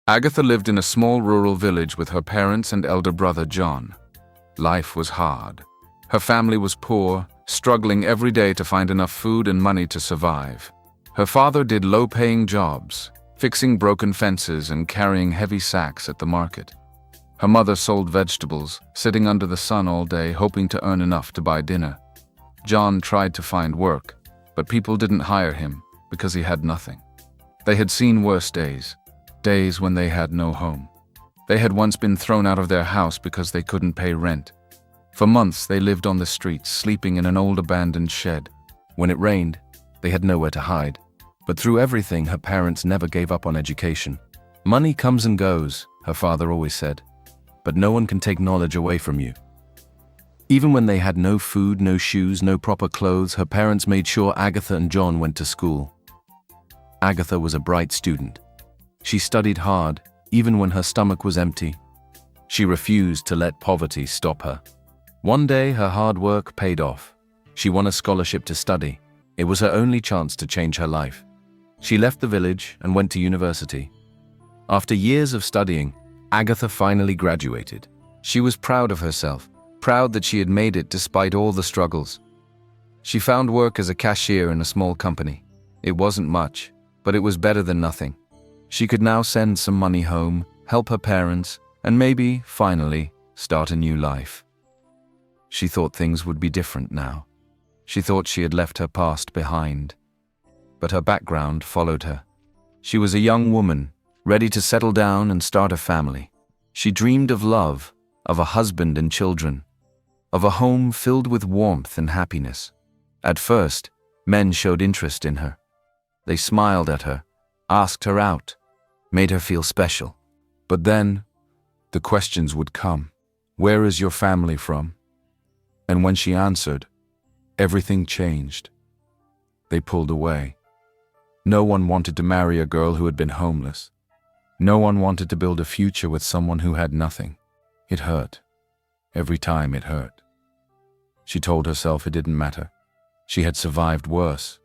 Agatha lived in a small rural village with her parents and elder brother John. Life was hard. Her family was poor, struggling every day to find enough food and money to survive. Her father did low-paying jobs, fixing broken fences and carrying heavy sacks at the market. Her mother sold vegetables, sitting under the sun all day hoping to earn enough to buy dinner. John tried to find work, but people didn't hire him because he had nothing. They had seen worse days when they had no home. They had once been thrown out of their house because they couldn't pay rent. For months they lived on the streets, sleeping in an old abandoned shed. When it rained, they had nowhere to hide. But through everything, her parents never gave up on education. Money comes and goes, her father always said, but no one can take knowledge away from you. Even when they had no food, no shoes, no proper clothes, her parents made sure Agatha and John went to school. Agatha was a bright student. She studied hard, even when her stomach was empty. She refused to let poverty stop her. One day, her hard work paid off. She won a scholarship to study. It was her only chance to change her life. She left the village and went to university. After years of studying, Agatha finally graduated. She was proud of herself, proud that she had made it despite all the struggles. She found work as a cashier in a small company. It wasn't much, but it was better than nothing. She could now send some money home, help her parents, and maybe, finally, start a new life. She thought things would be different now. She thought she had left her past behind. But her background followed her. She was a young woman, ready to settle down and start a family. She dreamed of love, of a husband and children, of a home filled with warmth and happiness. At first, men showed interest in her. They smiled at her, asked her out, made her feel special. But then, the questions would come. Where is your family from? And when she answered, everything changed. They pulled away. No one wanted to marry a girl who had been homeless. No one wanted to build a future with someone who had nothing. It hurt. Every time it hurt. She told herself it didn't matter. She had survived worse.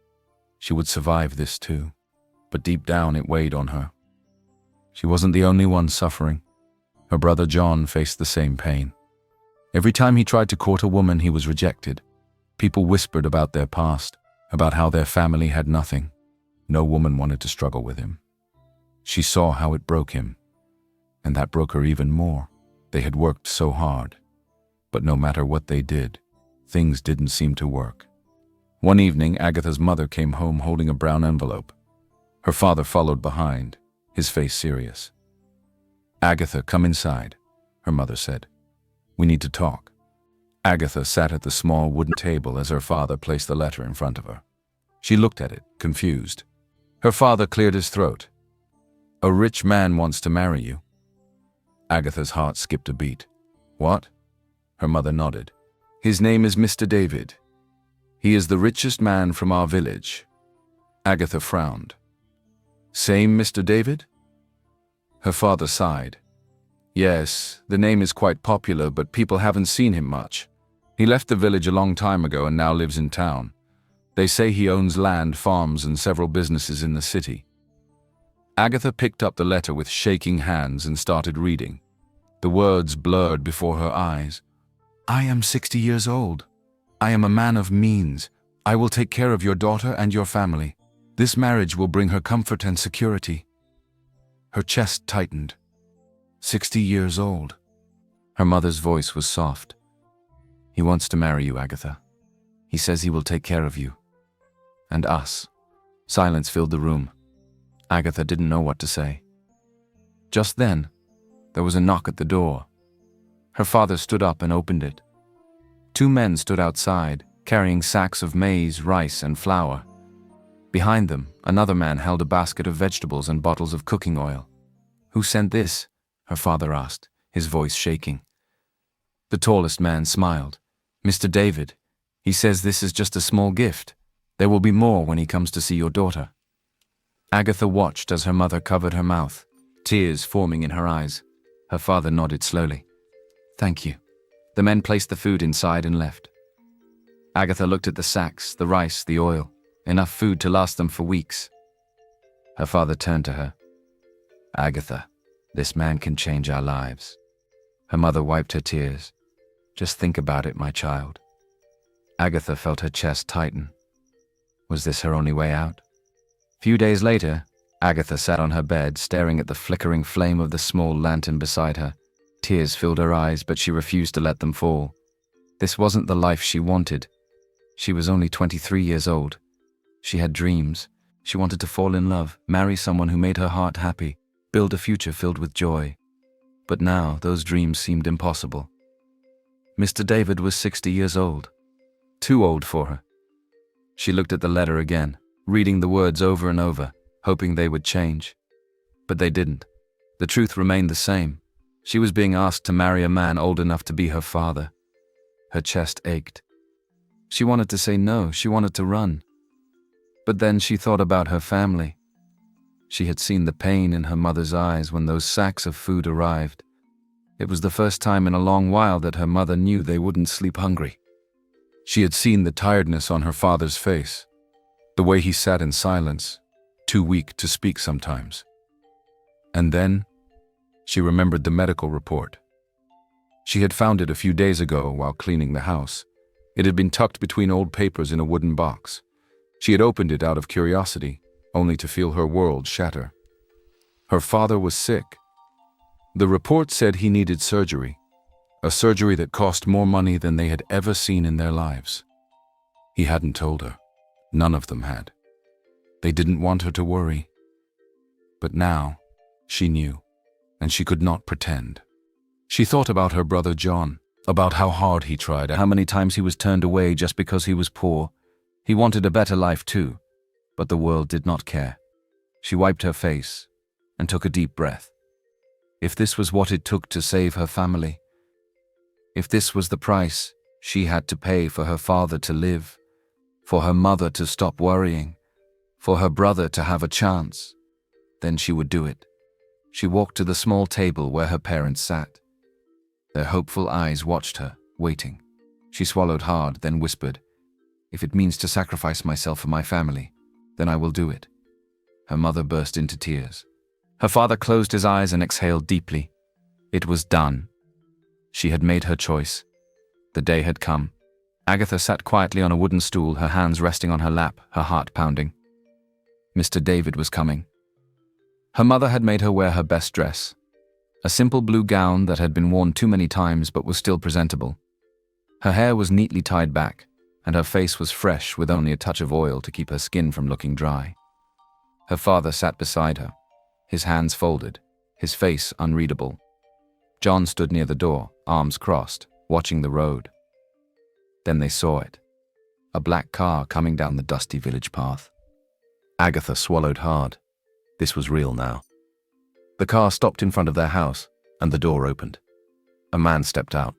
She would survive this too. But deep down it weighed on her. She wasn't the only one suffering. Her brother John faced the same pain. Every time he tried to court a woman, he was rejected. People whispered about their past, about how their family had nothing. No woman wanted to struggle with him. She saw how it broke him, and that broke her even more. They had worked so hard, but no matter what they did, things didn't seem to work. One evening, Agatha's mother came home holding a brown envelope. Her father followed behind, his face serious. "Agatha, come inside," her mother said. "We need to talk." Agatha sat at the small wooden table as her father placed the letter in front of her. She looked at it, confused. Her father cleared his throat. "A rich man wants to marry you." Agatha's heart skipped a beat. "What?" Her mother nodded. "His name is Mr. David. He is the richest man from our village." Agatha frowned. "Same Mr. David?" Her father sighed. "Yes, the name is quite popular, but people haven't seen him much. He left the village a long time ago and now lives in town. They say he owns land, farms, and several businesses in the city." Agatha picked up the letter with shaking hands and started reading. The words blurred before her eyes. "I am 60 years old. I am a man of means. I will take care of your daughter and your family. This marriage will bring her comfort and security." Her chest tightened. 60 years old. Her mother's voice was soft. "He wants to marry you, Agatha. He says he will take care of you. And us." Silence filled the room. Agatha didn't know what to say. Just then, there was a knock at the door. Her father stood up and opened it. Two men stood outside, carrying sacks of maize, rice, and flour. Behind them, another man held a basket of vegetables and bottles of cooking oil. "Who sent this?" her father asked, his voice shaking. The tallest man smiled. "Mr. David. He says this is just a small gift. There will be more when he comes to see your daughter." Agatha watched as her mother covered her mouth, tears forming in her eyes. Her father nodded slowly. "Thank you." The men placed the food inside and left. Agatha looked at the sacks, the rice, the oil, enough food to last them for weeks. Her father turned to her. "Agatha, This man can change our lives. Her mother wiped her tears. Just think about it, my child. Agatha felt her chest tighten. Was this her only way out? Few days later, Agatha sat on her bed, staring at the flickering flame of the small lantern beside her. Tears filled her eyes, but she refused to let them fall. This wasn't the life she wanted. She was only 23 years old. She had dreams. She wanted to fall in love, marry someone who made her heart happy, build a future filled with joy. But now, those dreams seemed impossible. Mr. David was 60 years old. Too old for her. She looked at the letter again, reading the words over and over, hoping they would change. But they didn't. The truth remained the same. She was being asked to marry a man old enough to be her father. Her chest ached. She wanted to say no, she wanted to run. But then she thought about her family. She had seen the pain in her mother's eyes when those sacks of food arrived. It was the first time in a long while that her mother knew they wouldn't sleep hungry. She had seen the tiredness on her father's face, the way he sat in silence, too weak to speak sometimes. And then, she remembered the medical report. She had found it a few days ago while cleaning the house. It had been tucked between old papers in a wooden box. She had opened it out of curiosity, only to feel her world shatter. Her father was sick. The report said he needed surgery, a surgery that cost more money than they had ever seen in their lives. He hadn't told her. None of them had. They didn't want her to worry. But now, she knew, and she could not pretend. She thought about her brother John, about how hard he tried, how many times he was turned away just because he was poor. He wanted a better life too, but the world did not care. She wiped her face and took a deep breath. If this was what it took to save her family, if this was the price she had to pay for her father to live, for her mother to stop worrying, for her brother to have a chance, then she would do it. She walked to the small table where her parents sat. Their hopeful eyes watched her, waiting. She swallowed hard, then whispered, "If it means to sacrifice myself for my family, then I will do it." Her mother burst into tears. Her father closed his eyes and exhaled deeply. It was done. She had made her choice. The day had come. Agatha sat quietly on a wooden stool, her hands resting on her lap, her heart pounding. Mr. David was coming. Her mother had made her wear her best dress, a simple blue gown that had been worn too many times but was still presentable. Her hair was neatly tied back, and her face was fresh with only a touch of oil to keep her skin from looking dry. Her father sat beside her, his hands folded, his face unreadable. John stood near the door, arms crossed, watching the road. Then they saw it, a black car coming down the dusty village path. Agatha swallowed hard. This was real now. The car stopped in front of their house, and the door opened. A man stepped out.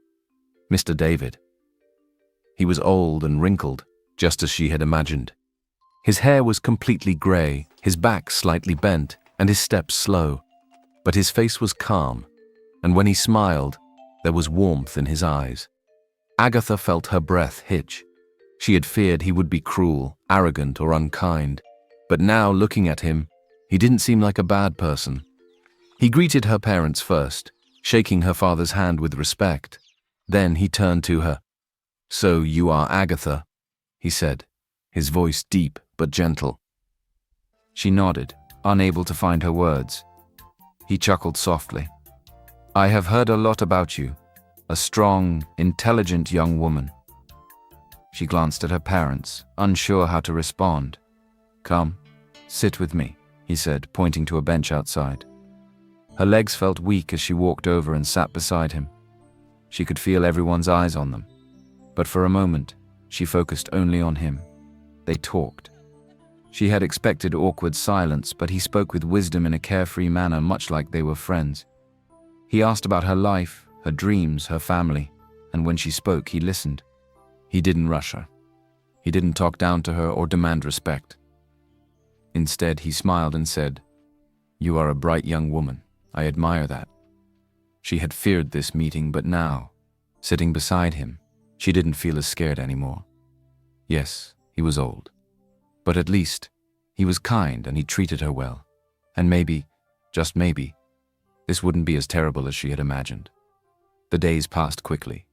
Mr. David. He was old and wrinkled, just as she had imagined. His hair was completely grey, his back slightly bent, and his steps slow. But his face was calm, and when he smiled, there was warmth in his eyes. Agatha felt her breath hitch. She had feared he would be cruel, arrogant, or unkind. But now, looking at him, he didn't seem like a bad person. He greeted her parents first, shaking her father's hand with respect. Then he turned to her. "So you are Agatha," he said, his voice deep but gentle. She nodded, unable to find her words. He chuckled softly. "I have heard a lot about you. A strong, intelligent young woman." She glanced at her parents, unsure how to respond. "Come, sit with me," he said, pointing to a bench outside. Her legs felt weak as she walked over and sat beside him. She could feel everyone's eyes on them. But for a moment, she focused only on him. They talked. She had expected awkward silence, but he spoke with wisdom in a carefree manner, much like they were friends. He asked about her life, her dreams, her family, and when she spoke, he listened. He didn't rush her. He didn't talk down to her or demand respect. Instead, he smiled and said, "You are a bright young woman. I admire that." She had feared this meeting, but now, sitting beside him, she didn't feel as scared anymore. Yes, he was old. But at least, he was kind and he treated her well. And maybe, just maybe, This wouldn't be as terrible as she had imagined. The days passed quickly.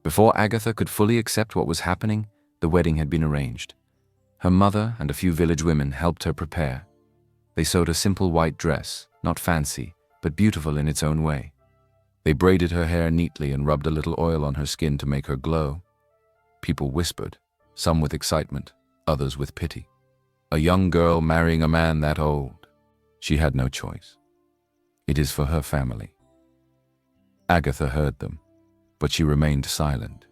Before Agatha could fully accept what was happening, the wedding had been arranged. Her mother and a few village women helped her prepare. They sewed a simple white dress, not fancy, but beautiful in its own way. They braided her hair neatly and rubbed a little oil on her skin to make her glow. People whispered, some with excitement, others with pity. A young girl marrying a man that old. She had no choice. It is for her family. Agatha heard them, but she remained silent.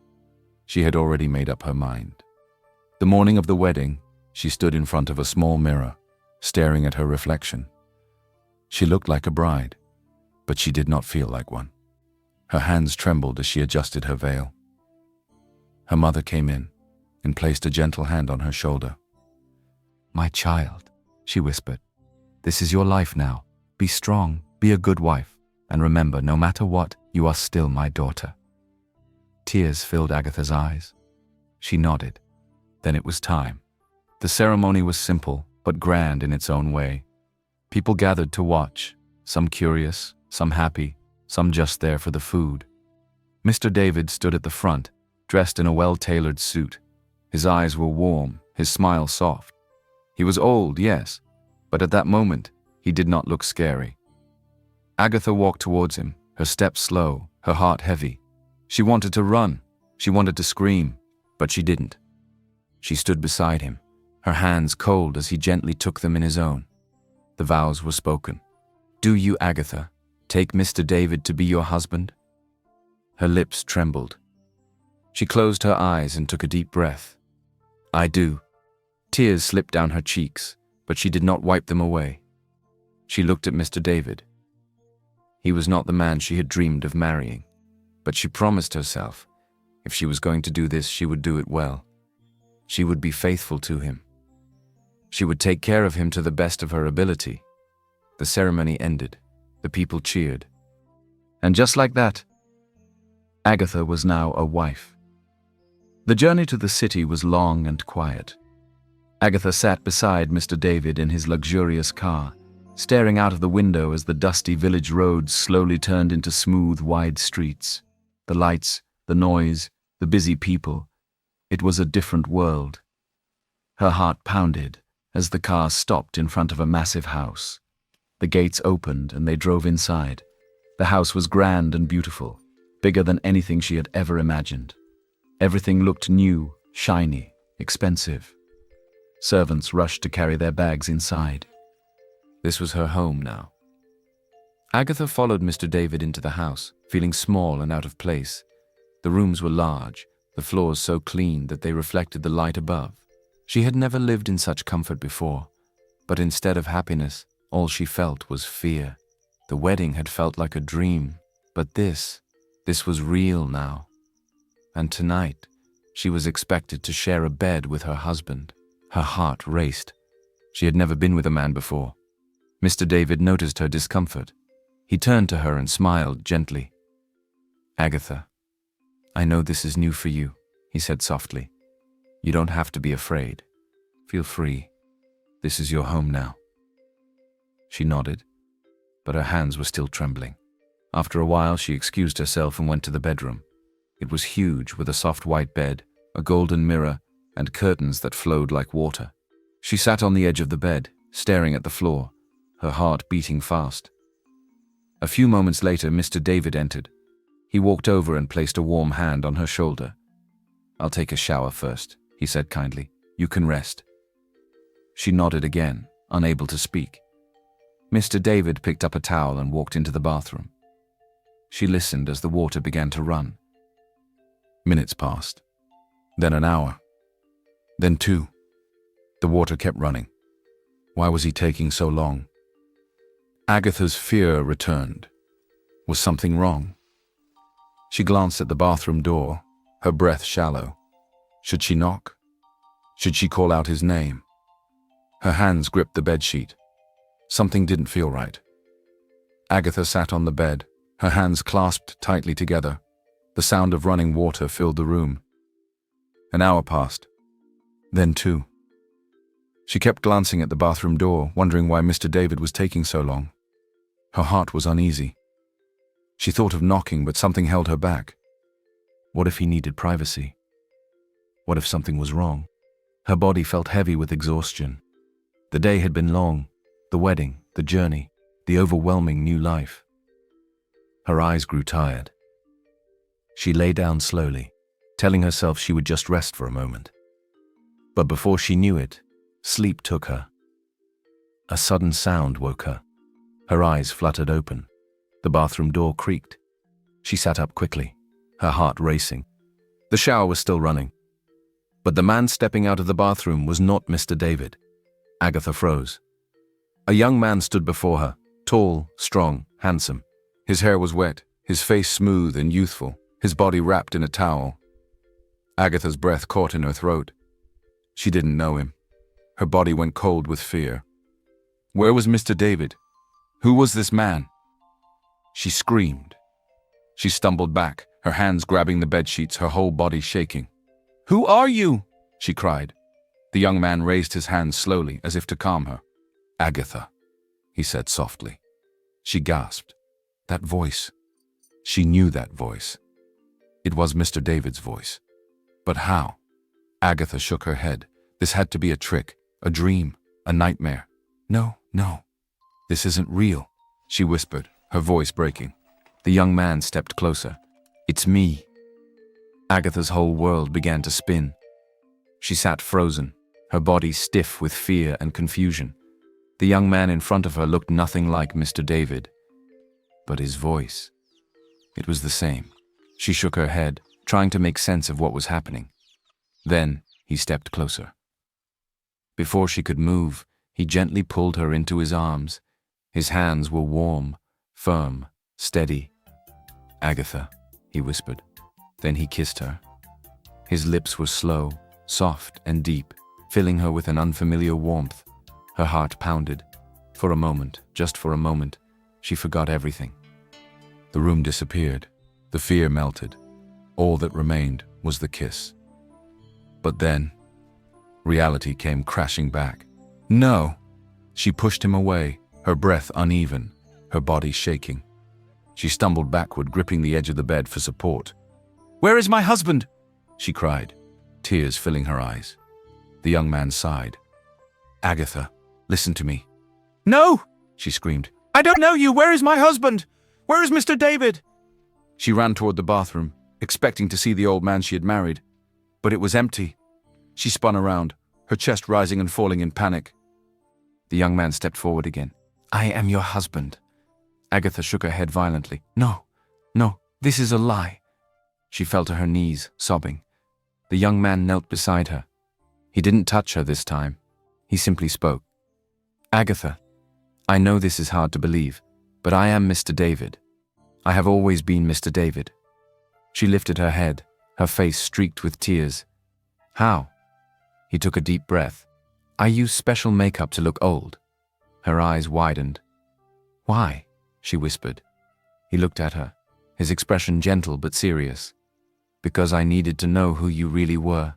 She had already made up her mind. The morning of the wedding, she stood in front of a small mirror, staring at her reflection. She looked like a bride, but she did not feel like one. Her hands trembled as she adjusted her veil. Her mother came in and placed a gentle hand on her shoulder. "My child," she whispered, "this is your life now. Be strong, be a good wife, and remember, no matter what, you are still my daughter." Tears filled Agatha's eyes. She nodded. Then it was time. The ceremony was simple, but grand in its own way. People gathered to watch, some curious, some happy, some just there for the food. Mr. David stood at the front, dressed in a well-tailored suit. His eyes were warm, his smile soft. He was old, yes, but at that moment, he did not look scary. Agatha walked towards him, her steps slow, her heart heavy. She wanted to run, she wanted to scream, but she didn't. She stood beside him, her hands cold as he gently took them in his own. The vows were spoken. "Do you, Agatha, take Mr. David to be your husband?" Her lips trembled. She closed her eyes and took a deep breath. "I do." Tears slipped down her cheeks, but she did not wipe them away. She looked at Mr. David. He was not the man she had dreamed of marrying, but she promised herself, if she was going to do this, she would do it well. She would be faithful to him. She would take care of him to the best of her ability. The ceremony ended. The people cheered. And just like that, Agatha was now a wife. The journey to the city was long and quiet. Agatha sat beside Mr. David in his luxurious car, staring out of the window as the dusty village roads slowly turned into smooth, wide streets. The lights, the noise, the busy people. It was a different world. Her heart pounded as the car stopped in front of a massive house. The gates opened and they drove inside. The house was grand and beautiful, bigger than anything she had ever imagined. Everything looked new, shiny, expensive. Servants rushed to carry their bags inside. This was her home now. Agatha followed Mr. David into the house, feeling small and out of place. The rooms were large, the floors so clean that they reflected the light above. She had never lived in such comfort before, but instead of happiness, all she felt was fear. The wedding had felt like a dream, but this was real now. And tonight, she was expected to share a bed with her husband. Her heart raced. She had never been with a man before. Mr. David noticed her discomfort. He turned to her and smiled gently. "Agatha, I know this is new for you," he said softly. "You don't have to be afraid. Feel free. This is your home now." She nodded, but her hands were still trembling. After a while, she excused herself and went to the bedroom. It was huge, with a soft white bed, a golden mirror, and curtains that flowed like water. She sat on the edge of the bed, staring at the floor, her heart beating fast. A few moments later, Mr. David entered. He walked over and placed a warm hand on her shoulder. "I'll take a shower first," he said kindly. "You can rest." She nodded again, unable to speak. Mr. David picked up a towel and walked into the bathroom. She listened as the water began to run. Minutes passed, then an hour, then 2. The water kept running. Why was he taking so long? Agatha's fear returned. Was something wrong? She glanced at the bathroom door, her breath shallow. Should she knock? Should she call out his name? Her hands gripped the bedsheet. Something didn't feel right. Agatha sat on the bed, her hands clasped tightly together. The sound of running water filled the room. An hour passed, then 2. She kept glancing at the bathroom door, wondering why Mr. David was taking so long. Her heart was uneasy. She thought of knocking, but something held her back. What if he needed privacy? What if something was wrong? Her body felt heavy with exhaustion. The day had been long, the wedding, the journey, the overwhelming new life. Her eyes grew tired. She lay down slowly, telling herself she would just rest for a moment. But before she knew it, sleep took her. A sudden sound woke her. Her eyes fluttered open. The bathroom door creaked. She sat up quickly, her heart racing. The shower was still running. But the man stepping out of the bathroom was not Mr. David. Agatha froze. A young man stood before her, tall, strong, handsome. His hair was wet, his face smooth and youthful, his body wrapped in a towel. Agatha's breath caught in her throat. She didn't know him. Her body went cold with fear. Where was Mr. David? Who was this man? She screamed. She stumbled back, her hands grabbing the bedsheets, her whole body shaking. "Who are you?" she cried. The young man raised his hands slowly, as if to calm her. "Agatha," he said softly. She gasped. That voice. She knew that voice. It was Mr. David's voice. But how? Agatha shook her head. This had to be a trick, a dream, a nightmare. No, this isn't real, she whispered, her voice breaking. The young man stepped closer. "It's me." Agatha's whole world began to spin. She sat frozen, her body stiff with fear and confusion. The young man in front of her looked nothing like Mr. David. But his voice, it was the same. She shook her head, trying to make sense of what was happening. Then he stepped closer. Before she could move, he gently pulled her into his arms. His hands were warm, firm, steady. "Agatha," he whispered. Then he kissed her. His lips were slow, soft and deep, filling her with an unfamiliar warmth. Her heart pounded. For a moment, just for a moment, she forgot everything. The room disappeared. The fear melted. All that remained was the kiss. But then, reality came crashing back. "No!" She pushed him away, her breath uneven, her body shaking. She stumbled backward, gripping the edge of the bed for support. "Where is my husband?" she cried, tears filling her eyes. The young man sighed. "Agatha, listen to me." "No!" she screamed. "I don't know you! Where is my husband? Where is Mr. David?" She ran toward the bathroom, expecting to see the old man she had married. But it was empty. She spun around, her chest rising and falling in panic. The young man stepped forward again. "I am your husband." Agatha shook her head violently. No, this is a lie." She fell to her knees, sobbing. The young man knelt beside her. He didn't touch her this time. He simply spoke. "Agatha, I know this is hard to believe, but I am Mr. David. I have always been Mr. David." She lifted her head, her face streaked with tears. "How?" He took a deep breath. "I use special makeup to look old." Her eyes widened. "Why?" she whispered. He looked at her, his expression gentle but serious. "Because I needed to know who you really were."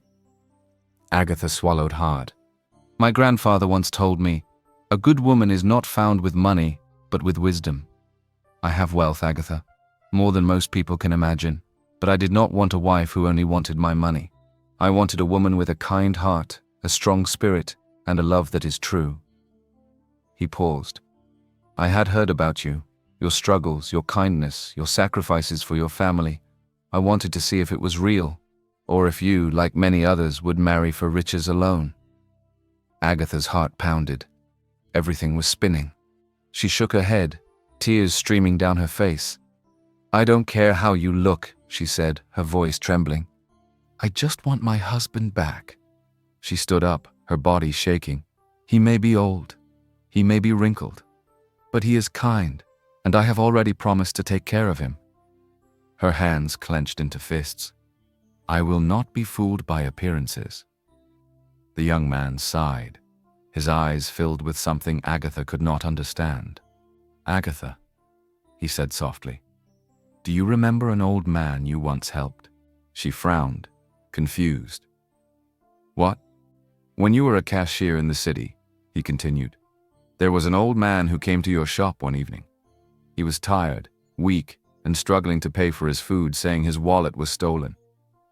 Agatha swallowed hard. "My grandfather once told me, a good woman is not found with money, but with wisdom. I have wealth, Agatha, more than most people can imagine, but I did not want a wife who only wanted my money. I wanted a woman with a kind heart, a strong spirit, and a love that is true." He paused. "I had heard about you, your struggles, your kindness, your sacrifices for your family. I wanted to see if it was real, or if you, like many others, would marry for riches alone." Agatha's heart pounded. Everything was spinning. She shook her head, tears streaming down her face. "I don't care how you look," she said, her voice trembling. "I just want my husband back." She stood up, her body shaking. "He may be old, he may be wrinkled, but he is kind, and I have already promised to take care of him." Her hands clenched into fists. "I will not be fooled by appearances." The young man sighed, his eyes filled with something Agatha could not understand. "Agatha," he said softly, "do you remember an old man you once helped?" She frowned, confused. "What?" "When you were a cashier in the city," he continued, "there was an old man who came to your shop one evening. He was tired, weak, and struggling to pay for his food, saying his wallet was stolen.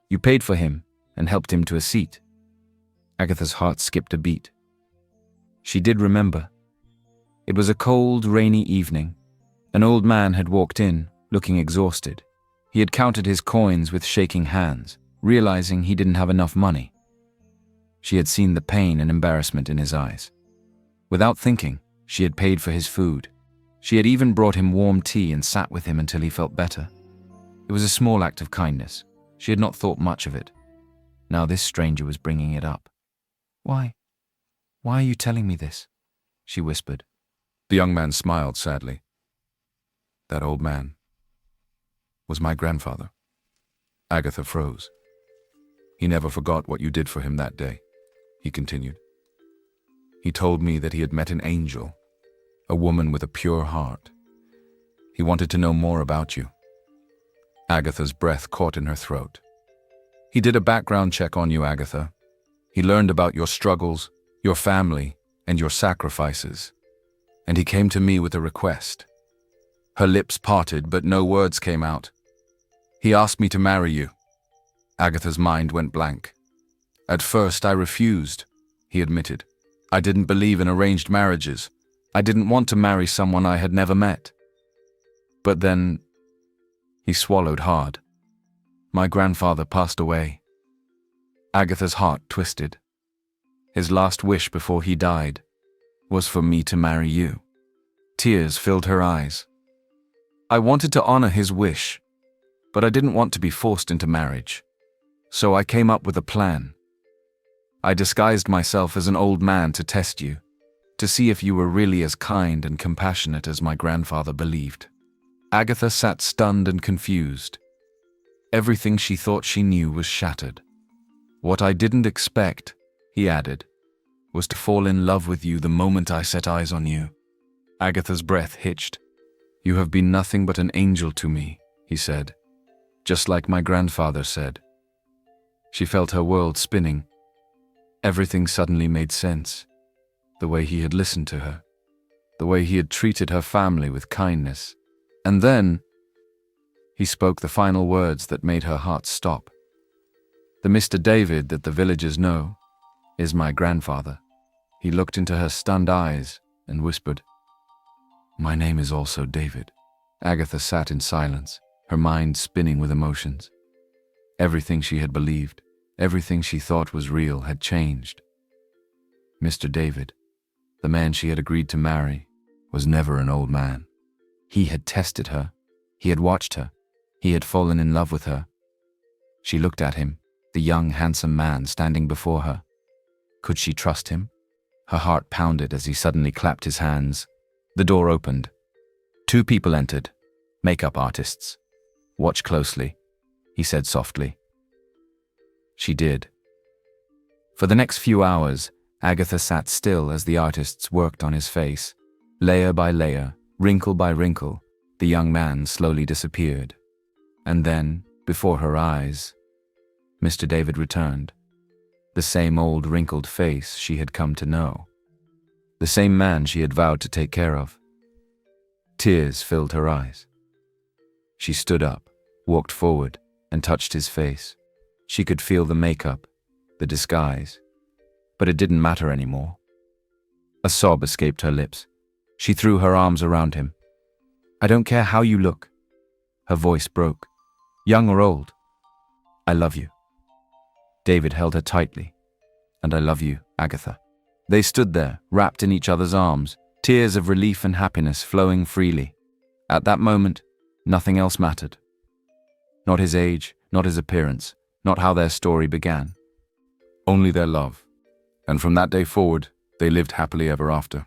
You paid for him and helped him to a seat. Agatha's heart skipped a beat. She did remember. It was a cold, rainy evening. An old man had walked in, looking exhausted. He had counted his coins with shaking hands, realizing he didn't have enough money. She had seen the pain and embarrassment in his eyes. Without thinking, she had paid for his food. She had even brought him warm tea and sat with him until he felt better. It was a small act of kindness. She had not thought much of it. Now this stranger was bringing it up. Why are you telling me this?" she whispered. The young man smiled sadly. "That old man was my grandfather." Agatha froze. "He never forgot what you did for him that day," he continued. "He told me that he had met an angel, a woman with a pure heart. He wanted to know more about you." Agatha's breath caught in her throat. "He did a background check on you, Agatha. He learned about your struggles, your family, and your sacrifices. And he came to me with a request." Her lips parted, but no words came out. "He asked me to marry you." Agatha's mind went blank. "At first I refused," he admitted. "I didn't believe in arranged marriages. I didn't want to marry someone I had never met. But then," he swallowed hard, "my grandfather passed away." Agatha's heart twisted. His last wish before he died was for me to marry you. Tears filled her eyes. "I wanted to honor his wish, but I didn't want to be forced into marriage. So I came up with a plan. I disguised myself as an old man to test you, to see if you were really as kind and compassionate as my grandfather believed." Agatha sat stunned and confused. Everything she thought she knew was shattered. "What I didn't expect," he added, "was to fall in love with you the moment I set eyes on you." Agatha's breath hitched. "You have been nothing but an angel to me," he said, "just like my grandfather said." She felt her world spinning. Everything suddenly made sense. The way he had listened to her, the way he had treated her family with kindness. And then he spoke the final words that made her heart stop. "The Mr. David that the villagers know is my grandfather." He looked into her stunned eyes and whispered, "My name is also David." Agatha sat in silence, her mind spinning with emotions. Everything she had believed, everything she thought was real had changed. Mr. David, the man she had agreed to marry, was never an old man. He had tested her. He had watched her. He had fallen in love with her. She looked at him, the young, handsome man standing before her. Could she trust him? Her heart pounded as he suddenly clapped his hands. The door opened. 2 people entered, makeup artists. "Watch closely," he said softly. She did. For the next few hours, Agatha sat still as the artists worked on his face. Layer by layer, wrinkle by wrinkle, the young man slowly disappeared. And then, before her eyes, Mr. David returned. The same old wrinkled face she had come to know. The same man she had vowed to take care of. Tears filled her eyes. She stood up, walked forward, and touched his face. She could feel the makeup, the disguise, but it didn't matter anymore. A sob escaped her lips. She threw her arms around him. "I don't care how you look." Her voice broke. "Young or old, I love you." David held her tightly. "And I love you, Agatha." They stood there, wrapped in each other's arms, tears of relief and happiness flowing freely. At that moment, nothing else mattered. Not his age, not his appearance, not how their story began. Only their love. And from that day forward, they lived happily ever after.